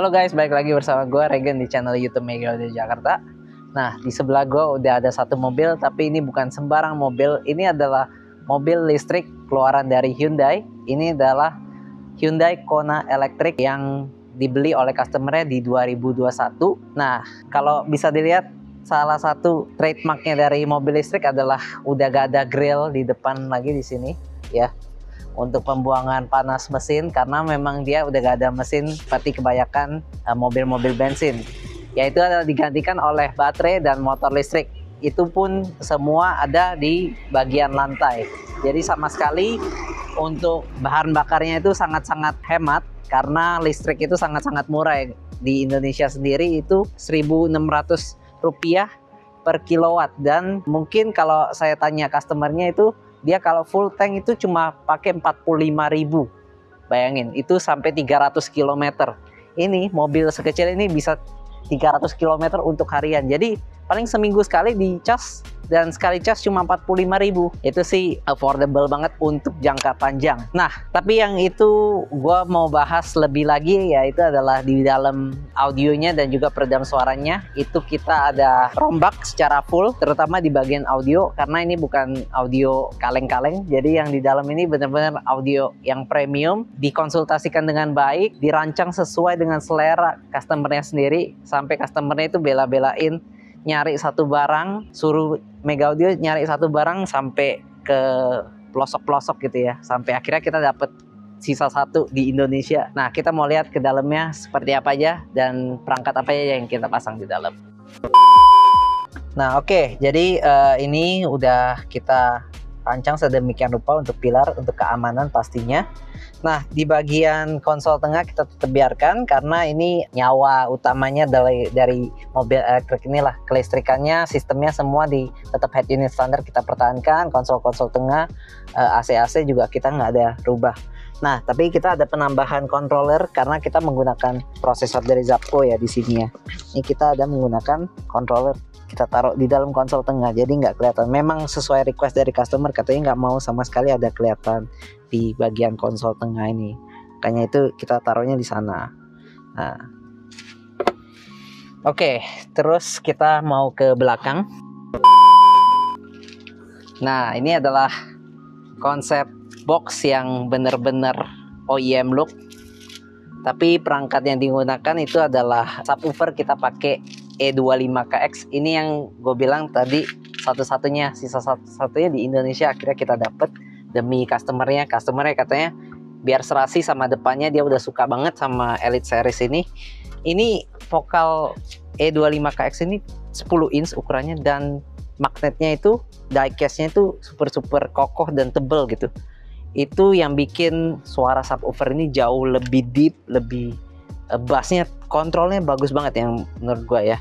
Halo guys, balik lagi bersama gue Regen di channel YouTube Mega Audio Jakarta. Nah, di sebelah gue udah ada satu mobil, tapi ini bukan sembarang mobil. Ini adalah mobil listrik keluaran dari Hyundai. Ini adalah Hyundai Kona Electric yang dibeli oleh customernya di 2021. Nah, kalau bisa dilihat, salah satu trademarknya dari mobil listrik adalah udah gak ada grill di depan lagi di sini, ya. Untuk pembuangan panas mesin, karena memang dia udah gak ada mesin seperti kebanyakan mobil-mobil bensin, yaitu adalah digantikan oleh baterai dan motor listrik. Itu pun semua ada di bagian lantai, jadi sama sekali untuk bahan bakarnya itu sangat-sangat hemat, karena listrik itu sangat-sangat murah. Di Indonesia sendiri itu Rp1.600 per kilowatt, dan mungkin kalau saya tanya customernya itu, dia kalau full tank itu cuma pakai 45.000. Bayangin, itu sampai 300 km. Ini mobil sekecil ini bisa 300 km untuk harian. Jadi paling seminggu sekali dicas, dan sekali cas cuma 45.000. Itu sih affordable banget untuk jangka panjang. Nah, tapi yang itu gua mau bahas lebih lagi, yaitu adalah di dalam audionya dan juga peredam suaranya. Itu kita ada rombak secara full, terutama di bagian audio, karena ini bukan audio kaleng-kaleng. Jadi yang di dalam ini benar-benar audio yang premium, dikonsultasikan dengan baik, dirancang sesuai dengan selera customernya sendiri, sampai customernya itu bela-belain nyari satu barang, suruh Mega Audio nyari satu barang sampai ke pelosok-pelosok gitu ya, sampai akhirnya kita dapat sisa satu di Indonesia. Nah, kita mau lihat ke dalamnya seperti apa aja dan perangkat apa aja yang kita pasang di dalam. Nah, oke, jadi ini udah kita rancang sedemikian rupa untuk pilar, untuk keamanan pastinya. Nah, di bagian konsol tengah kita tetap biarkan, karena ini nyawa utamanya dari mobil elektrik inilah. Kelistrikannya, sistemnya semua di tetap head unit standar kita pertahankan. Konsol-konsol tengah, AC-AC juga kita nggak ada rubah. Nah, tapi kita ada penambahan controller karena kita menggunakan prosesor dari Zapco ya di sini ya. Ini kita ada menggunakan controller, kita taruh di dalam konsol tengah, jadi nggak kelihatan. Memang sesuai request dari customer, katanya nggak mau sama sekali ada kelihatan di bagian konsol tengah ini, makanya itu kita taruhnya di sana. Nah, oke, terus kita mau ke belakang. Nah, ini adalah konsep box yang benar-benar OEM look, tapi perangkat yang digunakan itu adalah subwoofer. Kita pakai E25KX. Ini yang gue bilang tadi, satu-satunya, sisa satu-satunya di Indonesia akhirnya kita dapat demi customernya. Customernya katanya biar serasi sama depannya, dia udah suka banget sama Elite Series ini. Ini vokal E25KX ini 10 inch ukurannya, dan magnetnya itu, diecast-nya itu super kokoh dan tebel gitu. Itu yang bikin suara subwoofer ini jauh lebih deep, lebih bassnya, kontrolnya bagus banget yang menurut gua ya.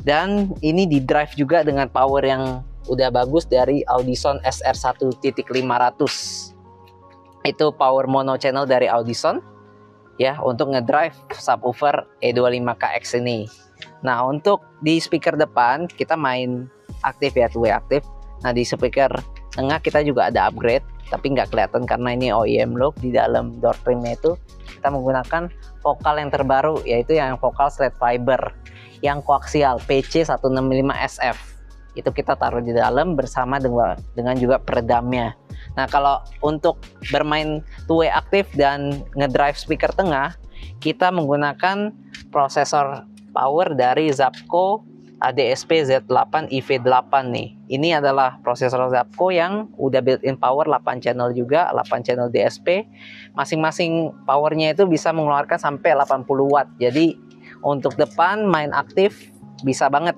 Dan ini di drive juga dengan power yang udah bagus dari Audison SR1.500. Itu power mono channel dari Audison ya, untuk ngedrive subwoofer E25KX ini. Nah, untuk di speaker depan kita main aktif ya, two-way aktif. Nah, di speaker tengah kita juga ada upgrade, tapi nggak kelihatan karena ini OEM look. Di dalam door trimnya itu kita menggunakan vokal yang terbaru, yaitu yang vokal slate fiber yang koaksial PC165SF. Itu kita taruh di dalam bersama dengan juga peredamnya. Nah, kalau untuk bermain two-way aktif dan ngedrive speaker tengah, kita menggunakan prosesor power dari Zapco ADSP Z8 IV8 nih. Ini adalah prosesor Zapco yang udah built-in power 8 channel juga, 8 channel DSP. Masing-masing powernya itu bisa mengeluarkan sampai 80 watt. Jadi untuk depan main aktif bisa banget,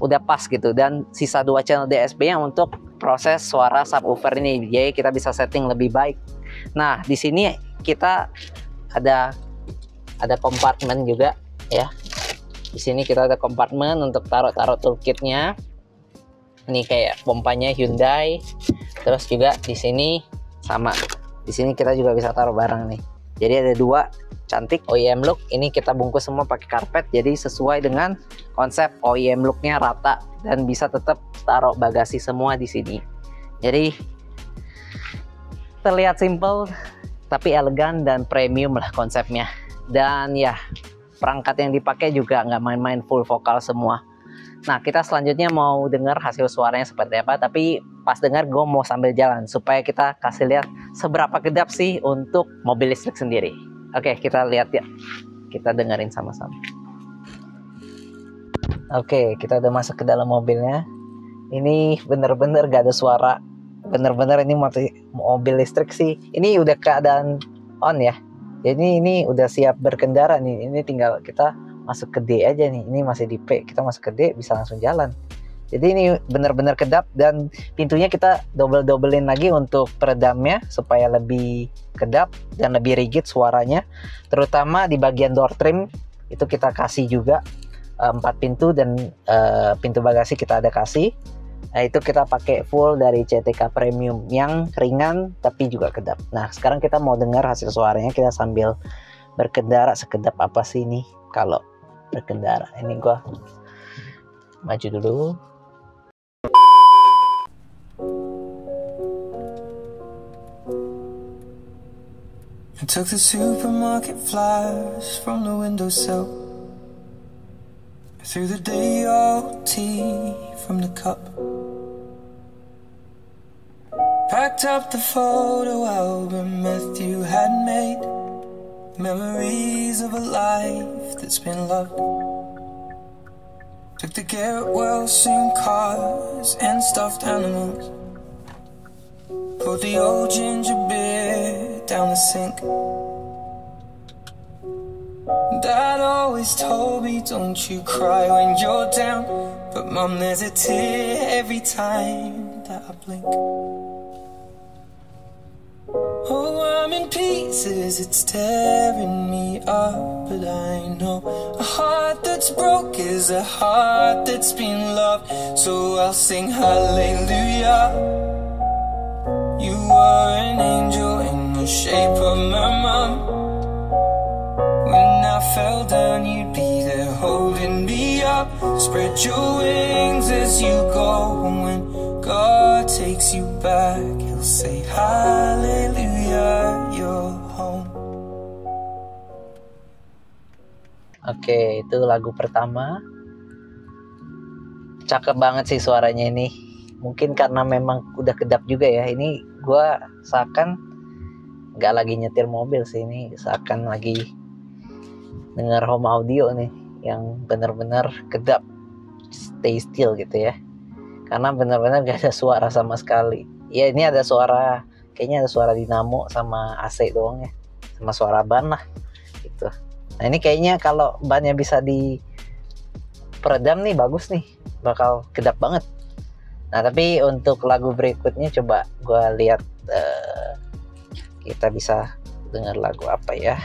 udah pas gitu. Dan sisa 2 channel DSP yang untuk proses suara subwoofer ini, jadi kita bisa setting lebih baik. Nah, di sini kita ada kompartemen juga ya. Di sini kita ada kompartemen untuk taruh toolkitnya. Ini kayak pompanya Hyundai. Terus juga di sini sama. Di sini kita juga bisa taruh barang nih. Jadi ada 2 cantik OEM look. Ini kita bungkus semua pakai karpet. Jadi sesuai dengan konsep OEM looknya, rata dan bisa tetap taruh bagasi semua di sini. Jadi terlihat simple tapi elegan dan premium lah konsepnya. Dan ya, perangkat yang dipakai juga nggak main-main, full vokal semua. Nah, kita selanjutnya mau dengar hasil suaranya seperti apa, tapi pas dengar gue mau sambil jalan supaya kita kasih lihat seberapa kedap sih untuk mobil listrik sendiri. Oke, kita lihat ya. Kita dengerin sama-sama. Oke, kita udah masuk ke dalam mobilnya. Ini bener-bener gak ada suara. Bener-bener ini mobil listrik sih. Ini udah keadaan on ya. Jadi ini udah siap berkendara nih. Ini tinggal kita masuk ke D aja nih. Ini masih di P. Kita masuk ke D bisa langsung jalan. Jadi ini benar-benar kedap, dan pintunya kita double-doublein lagi untuk peredamnya supaya lebih kedap dan lebih rigid suaranya. Terutama di bagian door trim itu kita kasih juga 4 pintu, dan pintu bagasi kita ada kasih. Nah, itu kita pakai full dari CTK Premium yang ringan tapi juga kedap. Nah, sekarang kita mau dengar hasil suaranya. Kita sambil berkendara, sekedap apa sih ini kalau berkendara. Ini gua maju dulu. I took the supermarket flyers from the windowsill. I threw the day old tea from the cup. Packed up the photo album Matthew had made. Memories of a life that's been loved. Took the Garrett Wilson cars and stuffed animals. Poured the old ginger beer down the sink. Dad always told me, don't you cry when you're down. But Mum, there's a tear every time that I blink. Oh, I'm in pieces, it's tearing me up. But I know a heart that's broke is a heart that's been loved. So I'll sing hallelujah. You were an angel in the shape of my mom. When I fell down, you'd be there holding me up. Spread your wings as you go. When God takes you back, He'll say hallelujah, you're home. Oke, itu lagu pertama. Cakep banget sih suaranya ini. Mungkin karena memang udah kedap juga ya. Ini gue seakan nggak lagi nyetir mobil sih, ini seakan lagi dengar home audio nih, yang benar-benar kedap, stay still gitu ya. Karena benar-benar gak ada suara sama sekali. Ya ini ada suara, kayaknya ada suara dinamo sama AC doang ya, sama suara ban lah gitu. Nah ini kayaknya kalau bannya bisa diperedam nih bagus nih, bakal kedap banget. Nah tapi untuk lagu berikutnya coba gue lihat kita bisa dengar lagu apa ya.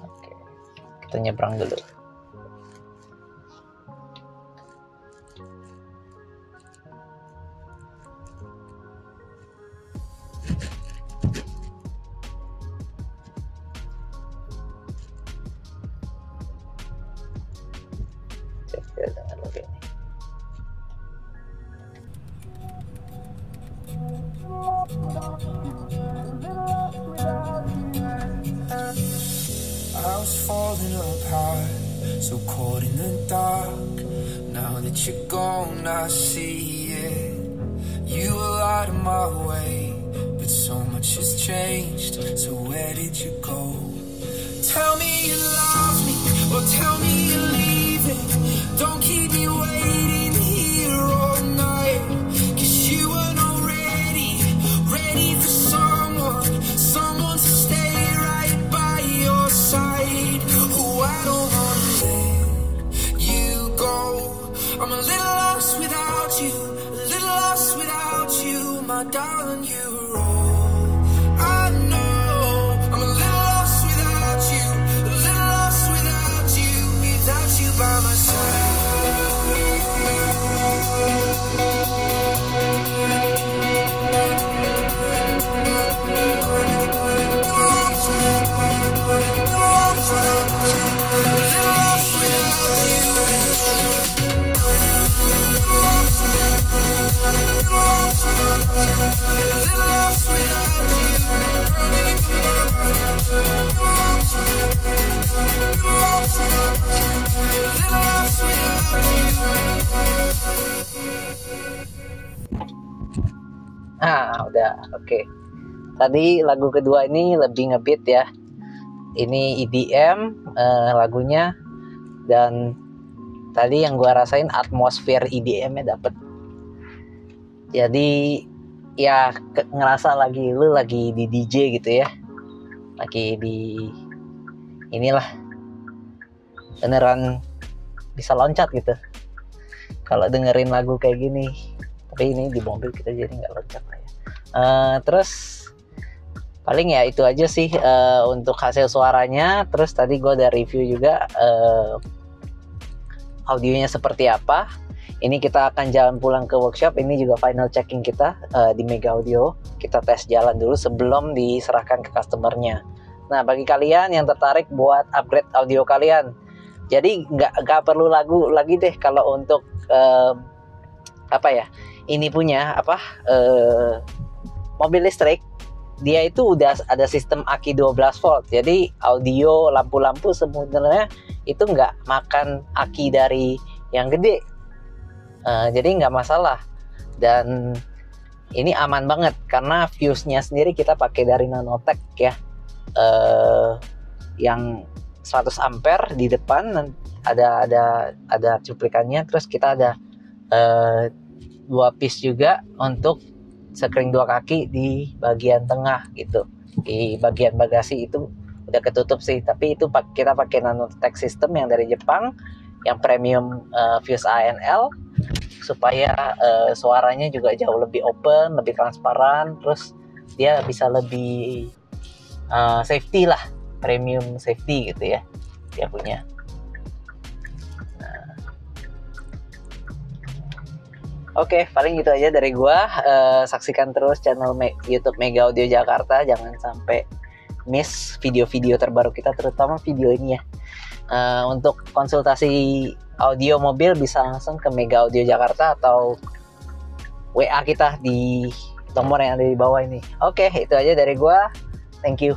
Oke, kita nyebrang dulu. Dengan lagu ini. I was falling apart, so caught in the dark. Now that you're gone, I see it. You were out of my way, but so much has changed. So where did you go? Tell me you love me, or tell me you're leaving. Don't keep me waiting here all night. 'Cause you were not ready for someone to stay right by your side. Oh, I don't wanna let you go. I'm a little lost without you, a little lost without you, my darling, you're all I know. I'm a little lost without you, a little lost without you by my side. Udah, oke. Tadi lagu kedua ini lebih ngebeat ya. Ini EDM lagunya, dan tadi yang gua rasain atmosfer EDM-nya dapet. Jadi ya ngerasa lu lagi di DJ gitu ya, lagi di inilah, beneran bisa loncat gitu kalau dengerin lagu kayak gini. Tapi ini di mobil kita jadi nggak loncat lah ya. Terus paling ya itu aja sih untuk hasil suaranya. Terus tadi gue udah review juga audionya seperti apa. Ini kita akan jalan pulang ke workshop. Ini juga final checking kita di Mega Audio. Kita tes jalan dulu sebelum diserahkan ke customernya. Nah, bagi kalian yang tertarik buat upgrade audio kalian, jadi nggak perlu lagu lagi deh kalau untuk ini punya mobil listrik. Dia itu udah ada sistem aki 12 volt. Jadi audio, lampu-lampu sebenarnya itu nggak makan aki dari yang gede. Jadi nggak masalah, dan ini aman banget karena fuse-nya sendiri kita pakai dari Nanotech ya, yang 100 ampere di depan, ada cuplikannya. Terus kita ada 2 piece juga untuk sekring 2 kaki di bagian tengah gitu. Di bagian bagasi itu udah ketutup sih, tapi itu kita pakai Nanotech system yang dari Jepang, yang premium fuse ANL, supaya suaranya juga jauh lebih open, lebih transparan. Terus dia bisa lebih safety lah, premium safety gitu ya dia punya. Oke, paling gitu aja dari gua. Saksikan terus channel YouTube Mega Audio Jakarta. Jangan sampai miss video-video terbaru kita, terutama video ini ya. Untuk konsultasi audio mobil bisa langsung ke Mega Audio Jakarta atau WA kita di nomor yang ada di bawah ini. Oke, itu aja dari gua. Thank you.